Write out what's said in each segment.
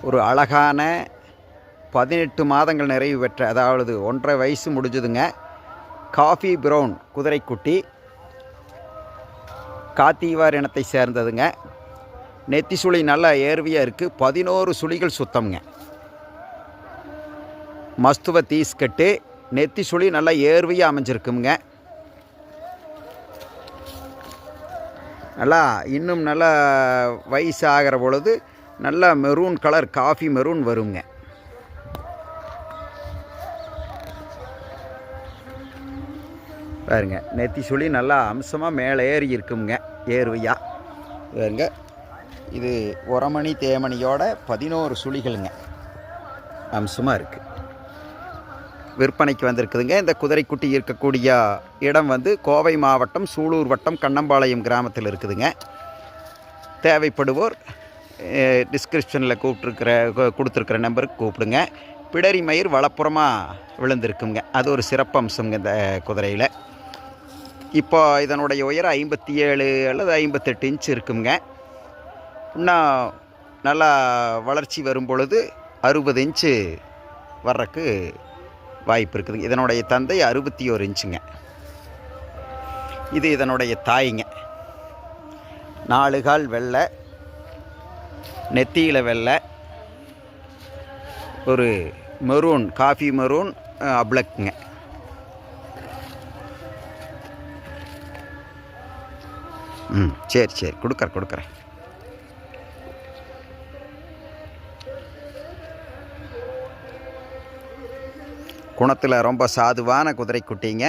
ஒரு அழகான 18 மாதங்கள் நிறைவு பெற்ற, அதாவது 1.5 வயசு முடிஞ்சதுங்க, காஃபி ப்ரௌன் குதிரைக்குட்டி. காத்தீவார் இனத்தை சேர்ந்ததுங்க. நெத்தி சுழி நல்லா ஏர்வியாக இருக்குது. 11 சுழிகள் சுத்தம்ங்க. மஸ்துவ தீஸ்கட்டு. நெத்தி சுழி நல்லா ஏர்வியாக அமைஞ்சிருக்குங்க. நல்லா இன்னும் நல்லா வயசு ஆகிற பொழுது நல்லா மெரூன் கலர், காஃபி மெரூன் வருங்க. பாருங்க, நெத்தி சுழி நல்லா அம்சமாக மேலே ஏறி இருக்குங்க, ஏர்வையாக. பாருங்க, இது உரமணி தேமணியோட 11 சுழிகளுங்க, அம்சமாக இருக்குது. விற்பனைக்கு வந்திருக்குதுங்க. இந்த குதிரைக்குட்டி இருக்கக்கூடிய இடம் வந்து கோவை மாவட்டம் சூலூர் வட்டம் கண்ணம்பாளையம் கிராமத்தில் இருக்குதுங்க. தேவைப்படுவோர் டிஸ்கிரிப்ஷனில் கொடுத்துருக்கிற நம்பருக்கு கூப்பிடுங்க. பிடரி மயிர் வலப்புறமாக விழுந்திருக்குங்க, அது ஒரு சிறப்பம்சங்க இந்த குதிரையில். இப்போ இதனுடைய உயரம் 57 அல்லது 58 இன்ச் இருக்குங்க. இன்னும் நல்லா வளர்ச்சி வரும் பொழுது 60 இன்ச்சு வர்றக்கு வாய்ப்பு இருக்குதுங்க. இதனுடைய தந்தை 61 இன்ச்சுங்க. இது இதனுடைய தாய்ங்க. 4 கால் வெள்ளை, நெத்தியில் வெள்ளை, ஒரு மெரூன், காஃபி மெரூன் அப்ளக்குங்க. சரி கொடுக்குறேன். குணத்தில் ரொம்ப சாதுவான குதிரைக்குட்டிங்க,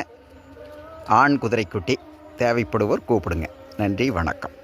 ஆண் குதிரைக்குட்டி. தேவைப்படுவோர் கூப்பிடுங்க. நன்றி, வணக்கம்.